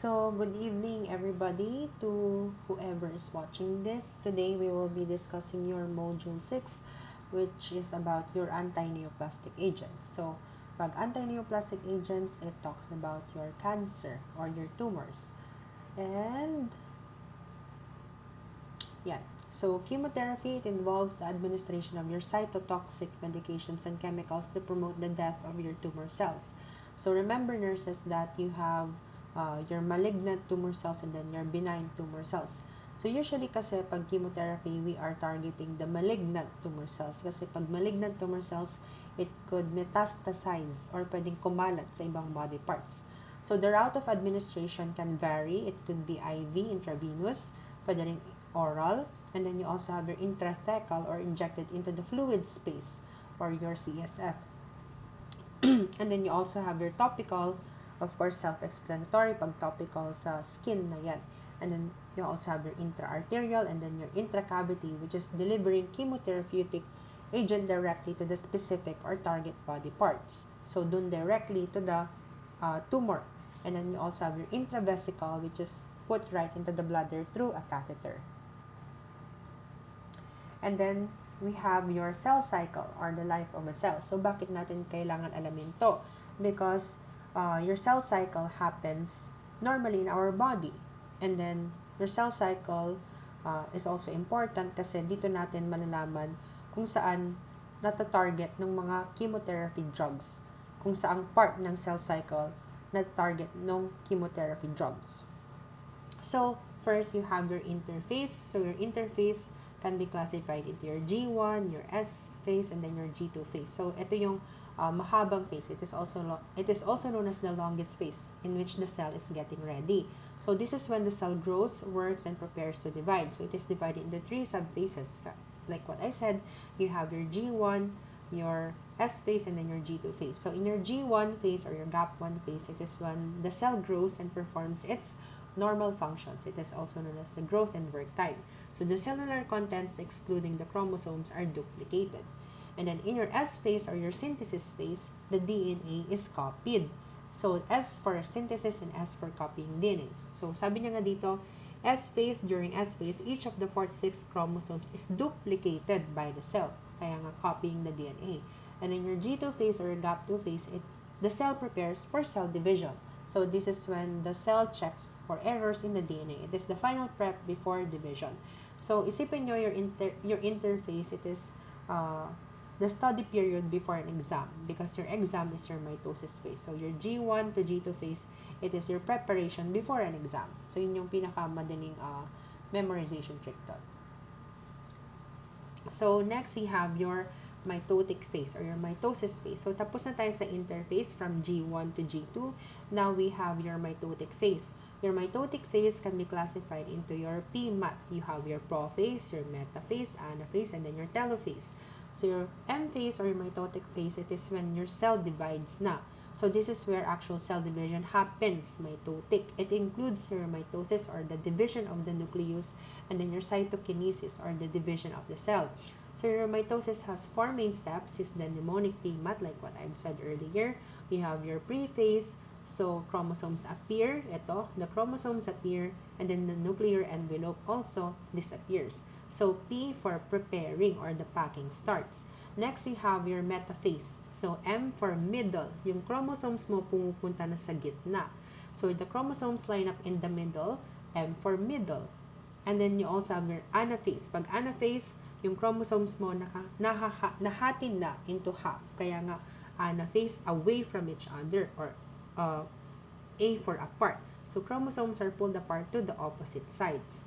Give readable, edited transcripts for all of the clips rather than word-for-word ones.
So, good evening everybody to whoever is watching this. Today we will be discussing your Module 6, which is about your anti-neoplastic agents. So, pag anti-neoplastic agents, it talks about your cancer or your tumors. And, yeah. So, chemotherapy, it involves the administration of your cytotoxic medications and chemicals to promote the death of your tumor cells. So, remember nurses that you have your malignant tumor cells and then your benign tumor cells. So, usually kasi pag chemotherapy, we are targeting the malignant tumor cells. Kasi pag malignant tumor cells, it could metastasize or pwedeng kumalat sa ibang body parts. So, the route of administration can vary. It could be IV, intravenous, pwede rin oral, and then you also have your intrathecal or injected into the fluid space or your CSF. And then you also have your topical, of course, self-explanatory, pag topical sa skin na yan. And then you also have your intra-arterial and then your intracavity, which is delivering chemotherapeutic agent directly to the specific or target body parts. So, dun directly to the tumor. And then you also have your intravesical, which is put right into the bladder through a catheter. And then, we have your cell cycle or the life of a cell. So, bakit natin kailangan alamin to? Because your cell cycle happens normally in our body. And then, your cell cycle is also important kasi dito natin malalaman kung saan nata-target ng mga chemotherapy drugs. Kung saang part ng cell cycle nata-target ng chemotherapy drugs. So, first, you have your interface. So, your interface can be classified into your G1, your S phase, and then your G2 phase. So, ito yung mahabang phase. It is also known as the longest phase in which the cell is getting ready. So, this is when the cell grows, works, and prepares to divide. So, it is divided into 3 subphases. Like what I said, you have your G1, your S phase, and then your G2 phase. So, in your G1 phase or your GAP1 phase, it is when the cell grows and performs its normal functions. It is also known as the growth and work time. So, the cellular contents, excluding the chromosomes, are duplicated. And then in your S phase or your synthesis phase, the DNA is copied. So, S for synthesis and S for copying DNA. So, sabi niya nga dito, S phase, during S phase, each of the 46 chromosomes is duplicated by the cell. Kaya nga copying the DNA. And in your G2 phase or GAP2 phase, the cell prepares for cell division. So, this is when the cell checks for errors in the DNA. It is the final prep before division. So, isipin nyo your interface, it is the study period before an exam because your exam is your mitosis phase. So, your G1 to G2 phase, it is your preparation before an exam. So, yun yung pinakamadaling memorization trick doon. So, next, you have your mitotic phase or your mitosis phase. So, tapos na tayo sa interphase from G1 to G2. Now, we have your mitotic phase. Your mitotic phase can be classified into your PMAT. You have your prophase, your metaphase, anaphase, and then your telophase. So, your M phase or your mitotic phase, it is when your cell divides na. So, this is where actual cell division happens, mitotic. It includes your mitosis or the division of the nucleus and then your cytokinesis or the division of the cell. So, your mitosis has 4 main steps. Is the mnemonic PMAT, like what I've said earlier. You have your prephase. So, chromosomes appear. Ito, the chromosomes appear. And then the nuclear envelope also disappears. So, P for preparing or the packing starts. Next, you have your metaphase. So, M for middle. Yung chromosomes mo pumupunta na sa gitna. So, the chromosomes line up in the middle. M for middle. And then, you also have your anaphase. Pag anaphase, yung chromosomes mo nahatin na into half. Kaya nga, anaphase away from each other or A for apart. So, chromosomes are pulled apart to the opposite sides.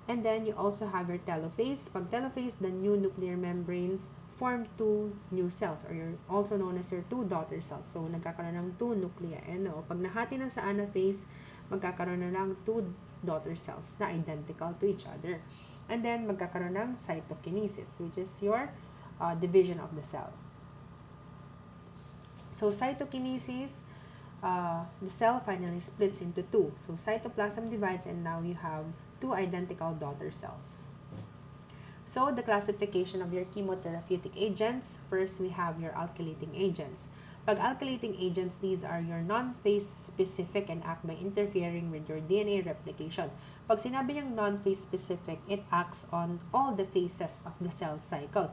And then, you also have your telophase. Pag telophase, the new nuclear membranes form 2 new cells or also known as your 2 daughter cells. So, nagkakaroon ng 2 nuclei. Ano? Pag nahati na sa anaphase, magkakaroon na lang 2 daughter cells na identical to each other. And then, magkakaroon ng cytokinesis, which is your division of the cell. So, cytokinesis, the cell finally splits into 2. So, cytoplasm divides and now you have 2 identical daughter cells. So, the classification of your chemotherapeutic agents. First, we have your alkylating agents. Pag alkylating agents, these are your non-phase specific and act by interfering with your DNA replication. Pag sinabi niyang non-phase specific, it acts on all the phases of the cell cycle.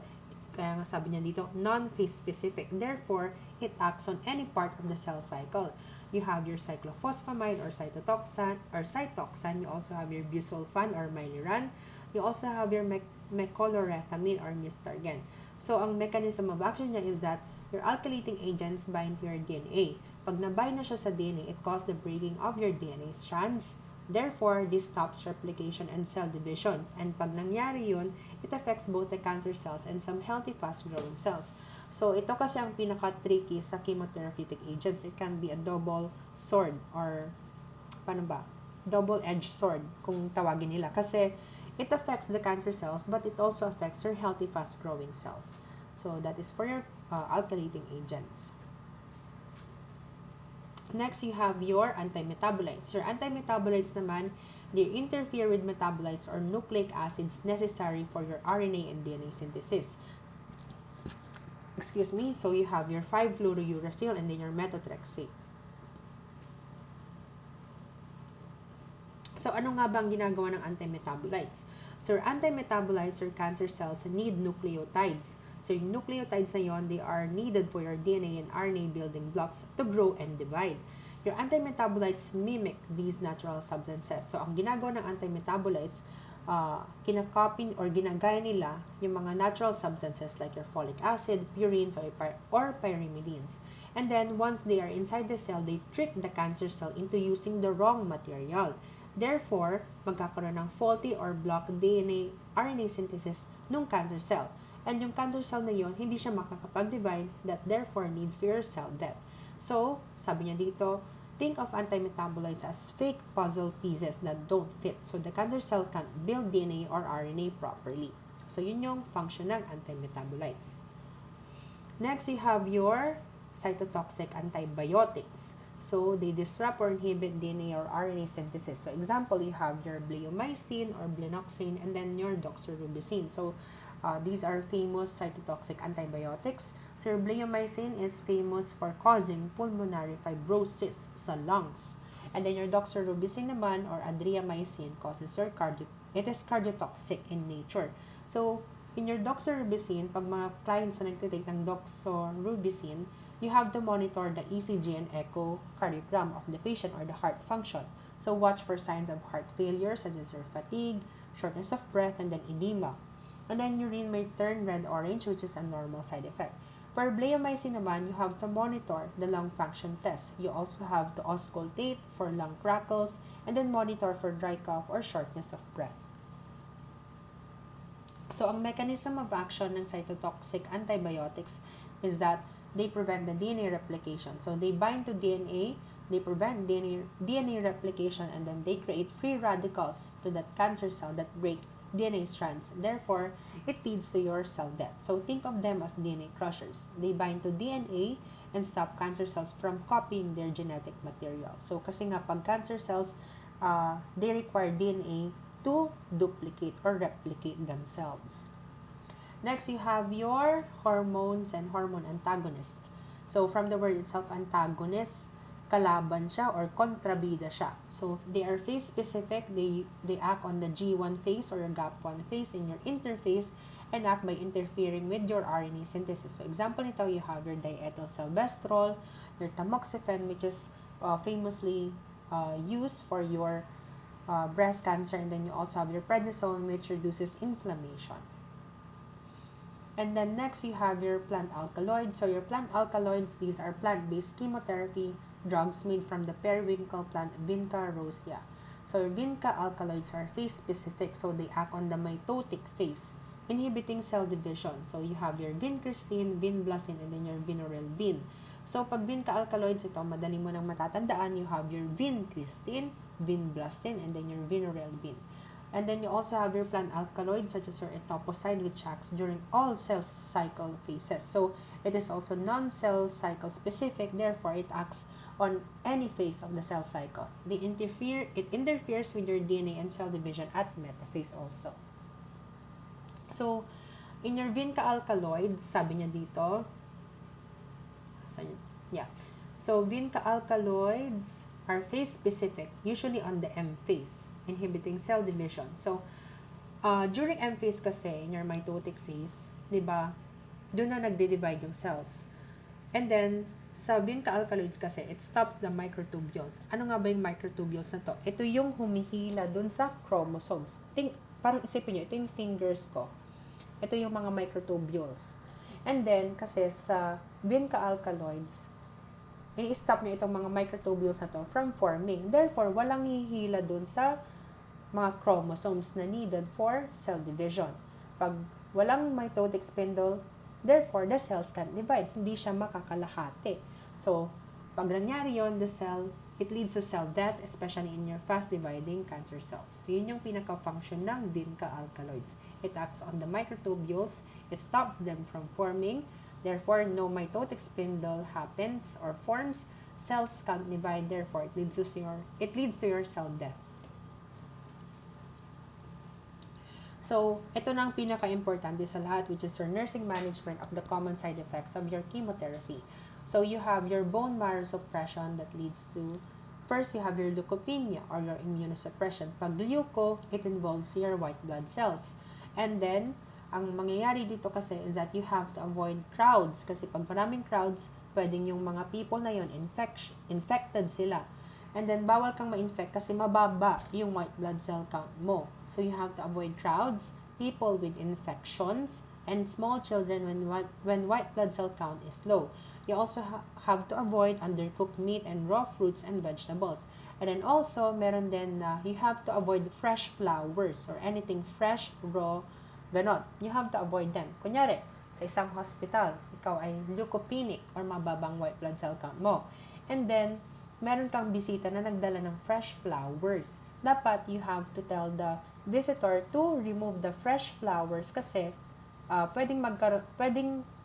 Kaya nga sabi niya dito, non-phase specific. Therefore, it acts on any part of the cell cycle. You have your cyclophosphamide or cytoxan. You also have your busulfan or myliran. You also have your mecolorethamine or mustargen. So, ang mechanism of action niya is that your alkylating agents bind to your DNA. Pag nabind na siya sa DNA, it causes the breaking of your DNA strands. Therefore, this stops replication and cell division. And pag nangyari yun, it affects both the cancer cells and some healthy, fast-growing cells. So, ito kasi ang pinaka-tricky sa chemotherapeutic agents. It can be a double sword or, double-edged sword kung tawagin nila. Kasi, it affects the cancer cells, but it also affects your healthy, fast-growing cells. So, that is for your alkylating agents. Next, you have your antimetabolites. Your antimetabolites naman, they interfere with metabolites or nucleic acids necessary for your RNA and DNA synthesis. Excuse me. So, you have your 5-fluorouracil and then your methotrexate. So, ano nga ba ang ginagawa ng antimetabolites? So, your antimetabolites or cancer cells need nucleotides. So, yung nucleotides na yon, they are needed for your DNA and RNA building blocks to grow and divide. Your antimetabolites mimic these natural substances. So, ang ginagawa ng antimetabolites, kinakopy or ginagaya nila yung mga natural substances like your folic acid, purines, or pyrimidines. And then, once they are inside the cell, they trick the cancer cell into using the wrong material. Therefore, magkakaroon ng faulty or blocked DNA, RNA synthesis ng cancer cell. And yung cancer cell na yon, hindi siya makakapag-divide, that therefore leads to your cell death. So, sabi niya dito, think of antimetabolites as fake puzzle pieces that don't fit. So, the cancer cell can't build DNA or RNA properly. So, yun yung function ng antimetabolites. Next, you have your cytotoxic antibiotics. So, they disrupt or inhibit DNA or RNA synthesis. So, example, you have your bleomycin or blenoxin and then your doxorubicin. So, these are famous cytotoxic antibiotics. So, bleomycin is famous for causing pulmonary fibrosis sa lungs. And then your doxorubicin naman or adriamycin causes it is cardiotoxic in nature. So, in your doxorubicin, pag mga clients na nagtitake ng doxorubicin, you have to monitor the ECG and echocardiogram of the patient or the heart function. So, watch for signs of heart failure such as your fatigue, shortness of breath, and then edema. And then urine may turn red-orange, which is a normal side effect. For bleomycin naman, you have to monitor the lung function test. You also have to auscultate for lung crackles and then monitor for dry cough or shortness of breath. So, ang mechanism of action ng cytotoxic antibiotics is that they prevent the DNA replication. So, they bind to DNA, they prevent DNA replication, and then they create free radicals to that cancer cell that break DNA strands. Therefore, it leads to your cell death. So, think of them as DNA crushers. They bind to DNA and stop cancer cells from copying their genetic material. So, kasi nga, pag cancer cells, they require DNA to duplicate or replicate themselves. Next, you have your hormones and hormone antagonist. So, from the word itself, antagonist, kalaban siya or kontrabida siya. So, they are phase-specific. They act on the G1 phase or GAP1 phase in your interphase and act by interfering with your RNA synthesis. So, example nito, you have your diethylstilbestrol, your tamoxifen, which is famously used for your breast cancer, and then you also have your prednisone, which reduces inflammation. And then next, you have your plant alkaloids. So, your plant alkaloids, these are plant-based chemotherapy drugs made from the periwinkle plant Vinca rosea. So, Vinca alkaloids are phase-specific, so they act on the mitotic phase, inhibiting cell division. So, you have your vincristine, vinblastine, and then your vinorelbine. So, pag Vinca alkaloids, ito, madali mo nang matatandaan, you have your vincristine, vinblastine, and then your vinorelbine. And then you also have your plant alkaloids such as your etoposide, which acts during all cell cycle phases. So, it is also non-cell cycle specific, therefore it acts on any phase of the cell cycle. It interferes with your DNA and cell division at metaphase also. So, in your Vinca alkaloids, sabi niya dito, Yeah. So, vinca alkaloids are phase-specific, usually on the M phase, inhibiting cell division. So, during M phase kasi, in your mitotic phase, di ba, doon na nagde-divide yung cells. And then, sa vinca alkaloids kasi, it stops the microtubules. Ano nga ba yung microtubules na to? Ito yung humihila doon sa chromosomes. Parang isipin nyo, ito yung fingers ko. Ito yung mga microtubules. And then, kasi sa vinca alkaloids, i-stop nyo itong mga microtubules na to from forming. Therefore, walang hihila dun sa mga chromosomes na needed for cell division. Pag walang mitotic spindle, therefore, the cells can't divide. Hindi siya makakalahati. So, pag nangyari yun, it leads to cell death, especially in your fast-dividing cancer cells. Yun yung pinaka-function ng vinca alkaloids. It acts on the microtubules, it stops them from forming, therefore, no mitotic spindle happens or forms, cells can't divide, therefore, it leads to your cell death. So, ito na ang pinaka-importante sa lahat, which is your nursing management of the common side effects of your chemotherapy. So, you have your bone marrow suppression that leads to, first, you have your leukopenia or your immunosuppression. Pag leuko, it involves your white blood cells. And then, ang mangyayari dito kasi is that you have to avoid crowds. Kasi pag maraming crowds, pwedeng yung mga people na yun, infected sila. And then, bawal kang ma-infect kasi mababa yung white blood cell count mo. So, you have to avoid crowds, people with infections, and small children when white blood cell count is low. You also have to avoid undercooked meat and raw fruits and vegetables. And then also, meron din na you have to avoid fresh flowers or anything fresh, raw, ganon. You have to avoid them. Kunyari, sa isang hospital, ikaw ay leukopenic or mababang white blood cell count mo. And then, meron kang bisita na nagdala ng fresh flowers. Dapat you have to tell the visitor to remove the fresh flowers kasi pwedeng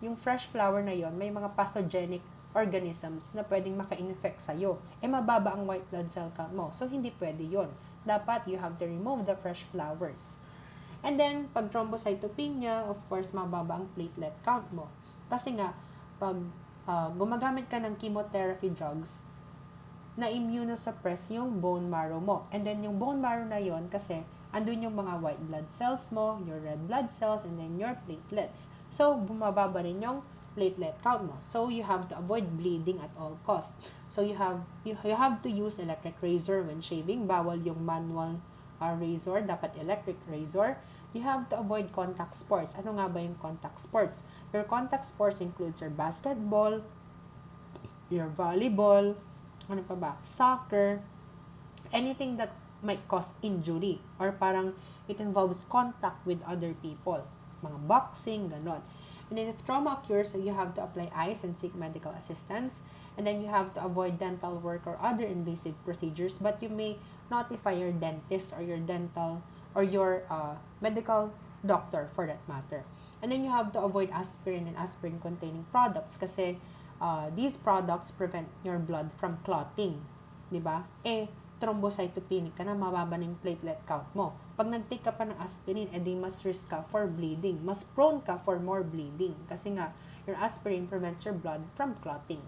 yung fresh flower na yon may mga pathogenic organisms na pwedeng maka-infect sa'yo. Mababa ang white blood cell count mo. So, hindi pwede yon. Dapat you have to remove the fresh flowers. And then, pag thrombocytopenia, of course, mababa ang platelet count mo. Kasi nga, pag gumagamit ka ng chemotherapy drugs, na immunosuppress yung bone marrow mo. And then, yung bone marrow na yon kasi andun yung mga white blood cells mo, your red blood cells, and then your platelets. So, bumababa rin yung platelet count mo. So, you have to avoid bleeding at all costs. So, you have to use electric razor when shaving. Bawal yung manual razor, dapat electric razor. You have to avoid contact sports. Ano nga ba yung contact sports? Your contact sports includes your basketball, your volleyball, ano pa ba? Soccer, anything that might cause injury or parang it involves contact with other people. Mga boxing, ganon. And then if trauma occurs, you have to apply ice and seek medical assistance. And then you have to avoid dental work or other invasive procedures, but you may notify your dentist or your dental or your medical doctor for that matter. And then you have to avoid aspirin and aspirin-containing products kasi these products prevent your blood from clotting. Diba? Thrombocytopenic ka na, mababa ng platelet count mo. Pag nag-take ka pa ng aspirin, edi mas risk ka for bleeding. Mas prone ka for more bleeding. Kasi nga, your aspirin prevents your blood from clotting.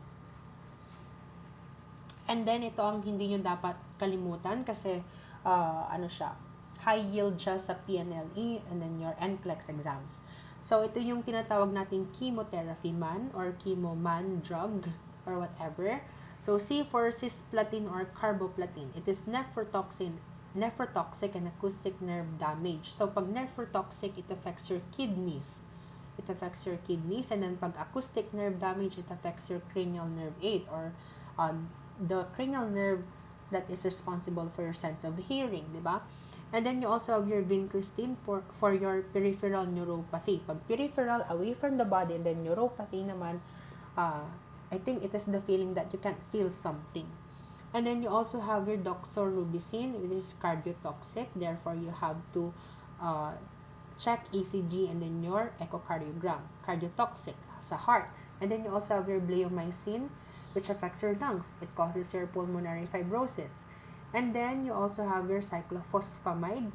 And then, ito ang hindi nyo dapat kalimutan kasi, high yield siya sa PNLE and then your NCLEX exams. So, ito yung tinatawag nating chemotherapy man or chemo man drug or whatever. So, C for cisplatin or carboplatin. It is nephrotoxic and acoustic nerve damage. So, pag nephrotoxic, it affects your kidneys. And then, pag acoustic nerve damage, it affects your cranial nerve 8 or the cranial nerve that is responsible for your sense of hearing, di ba? And then, you also have your vincristine for your peripheral neuropathy. Pag peripheral, away from the body, and then neuropathy naman, I think it is the feeling that you can't feel something. And then you also have your doxorubicin, which is cardiotoxic. Therefore, you have to check ECG and then your echocardiogram. Cardiotoxic sa heart. And then you also have your bleomycin, which affects your lungs. It causes your pulmonary fibrosis. And then you also have your cyclophosphamide,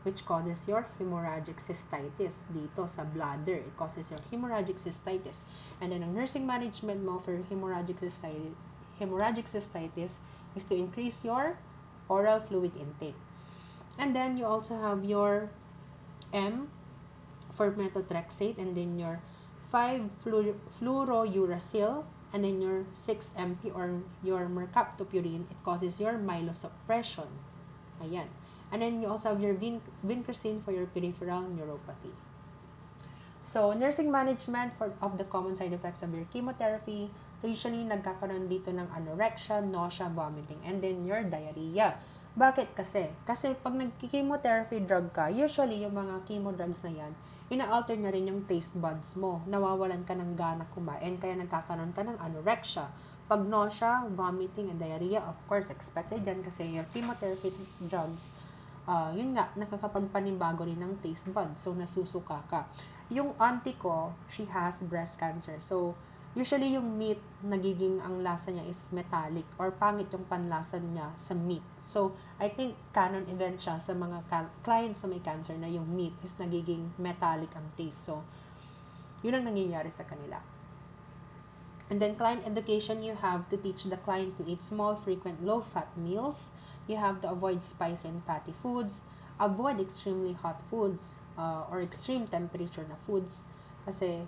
which causes your hemorrhagic cystitis dito sa bladder. It causes your hemorrhagic cystitis. And then, ang nursing management mo for hemorrhagic cystitis is to increase your oral fluid intake. And then, you also have your M for methotrexate, and then your 5-fluorouracil, and then your 6-MP or your mercaptopurine. It causes your myelosuppression. Ayan. And then you also have your vincristine for your peripheral neuropathy. So, nursing management of the common side effects of your chemotherapy. So, usually, nagkakaroon dito ng anorexia, nausea, vomiting, and then your diarrhea. Bakit kasi? Kasi pag nag-chemotherapy drug ka, usually, yung mga chemo drugs na yan, ina-alter na rin yung taste buds mo. Nawawalan ka ng gana kumain, kaya nagkakaroon ka ng anorexia. Pag nausea, vomiting, and diarrhea, of course, expected yan kasi your chemotherapy drugs, yun nga, nakakapagpanibago rin ng taste buds. So, nasusuka ka. Yung auntie ko, she has breast cancer. So, usually yung meat, nagiging ang lasa niya is metallic or pangit yung panlasa niya sa meat. So, I think canon event siya sa mga clients na may cancer na yung meat is nagiging metallic ang taste. So, yun ang nangyayari sa kanila. And then, client education, you have to teach the client to eat small, frequent, low-fat meals. You have to avoid spicy and fatty foods. Avoid extremely hot foods or extreme temperature na foods. Kasi,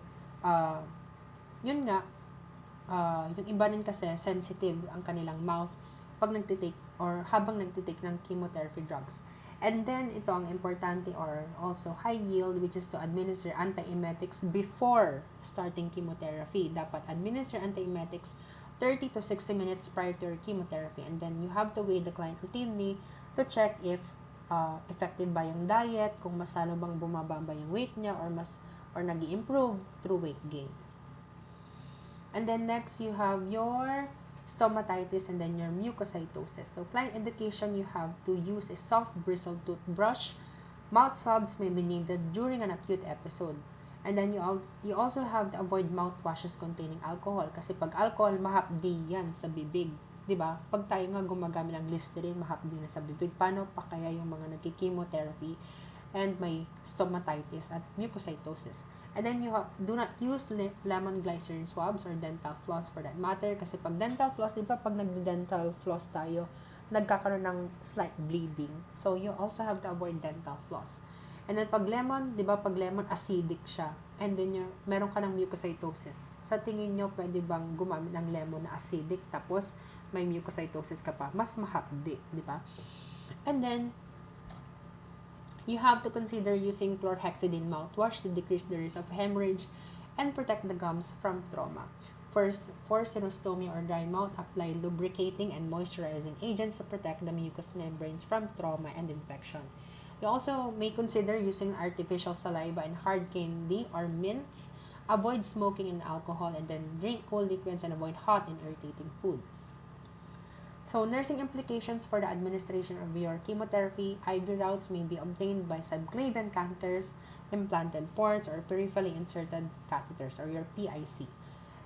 yun nga, yung iba rin kasi sensitive ang kanilang mouth pag nagtitake or habang nagtitake ng chemotherapy drugs. And then, ito ang importante or also high yield, which is to administer antiemetics before starting chemotherapy. Dapat administer antiemetics 30 to 60 minutes prior to your chemotherapy. And then, you have to weigh the client routinely to check if effective ba yung diet, kung mas lalo bang bumaba ba yung weight niya or nag-i-improve through weight gain. And then next, you have your stomatitis and then your mucositis. So, client education, you have to use a soft bristled toothbrush. Mouth swabs may be needed during an acute episode. And then you also have to avoid mouthwashes containing alcohol. Kasi pag alcohol, mahapdi yan sa bibig. Diba? Pag tayo nga gumagamit ng Listerine, mahapdi na sa bibig. Paano pa kaya yung mga nagki-chemotherapy and may stomatitis at mucositis? And then you do not use lemon glycerin swabs or dental floss for that matter. Kasi pag dental floss, di ba pag nagde-dental floss tayo, nagkakaroon ng slight bleeding. So, you also have to avoid dental floss. And then pag lemon, di ba pag lemon, acidic siya. And then meron ka ng mucositis. Sa tingin nyo, pwede bang gumamit ng lemon na acidic tapos may mucositis ka pa? Mas mahapdi, di ba? And then, you have to consider using chlorhexidine mouthwash to decrease the risk of hemorrhage and protect the gums from trauma. First, for xerostomia or dry mouth, apply lubricating and moisturizing agents to protect the mucous membranes from trauma and infection. You also may consider using artificial saliva and hard candy or mints. Avoid smoking and alcohol, and then drink cold liquids and avoid hot and irritating foods. So, nursing implications for the administration of your chemotherapy, IV routes may be obtained by subclavian catheters, implanted ports, or peripherally inserted catheters, or your PIC.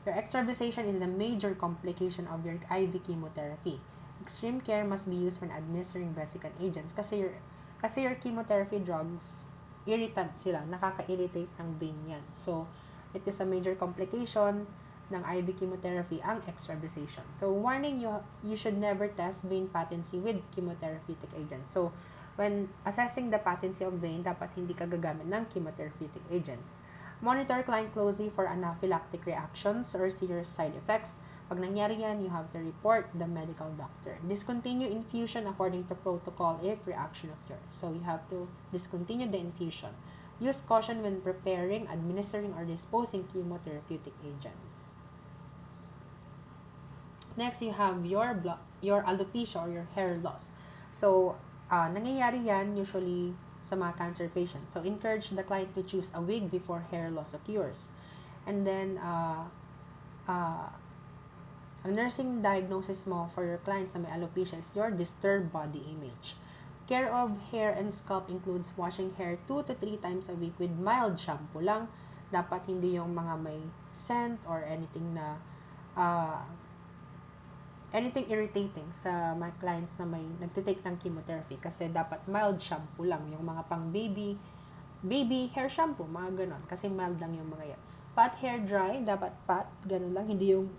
Your extravasation is the major complication of your IV chemotherapy. Extreme care must be used when administering vesicant agents kasi your chemotherapy drugs, irritant sila, nakaka-irritate ng vein yan. So, it is a major complication ng IV chemotherapy ang extravasation. So, warning, you should never test vein patency with chemotherapeutic agents. So, when assessing the patency of vein, dapat hindi ka gagamit ng chemotherapeutic agents. Monitor client closely for anaphylactic reactions or serious side effects. Pag nangyari yan, you have to report the medical doctor. Discontinue infusion according to protocol if reaction occurs. So, you have to discontinue the infusion. Use caution when preparing, administering, or disposing chemotherapeutic agents. Next, you have your alopecia or your hair loss. So, nangyayari yan usually sa mga cancer patients. So, encourage the client to choose a wig before hair loss occurs. And then, ang nursing diagnosis mo for your clients na may alopecia is your disturbed body image. Care of hair and scalp includes washing hair 2 to 3 times a week with mild shampoo lang. Dapat hindi yung mga may scent or anything na anything irritating sa mga clients na may nagtitake ng chemotherapy kasi dapat mild shampoo lang, yung mga pang baby hair shampoo, mga ganon, kasi mild lang yung mga yan. Pat hair dry, dapat pat, ganon lang, hindi yung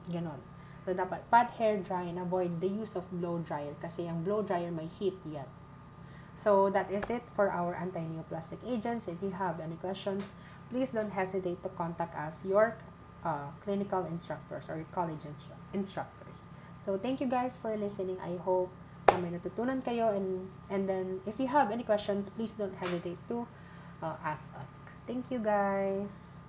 ganon. So, dapat pat hair dry and avoid the use of blow dryer kasi yung blow dryer may heat yan. So, that is it for our anti-neoplastic agents. If you have any questions, please don't hesitate to contact us, your clinical instructors or college instructors. So, thank you guys for listening. I hope na may natutunan kayo. And then, if you have any questions, please don't hesitate to ask us. Thank you guys.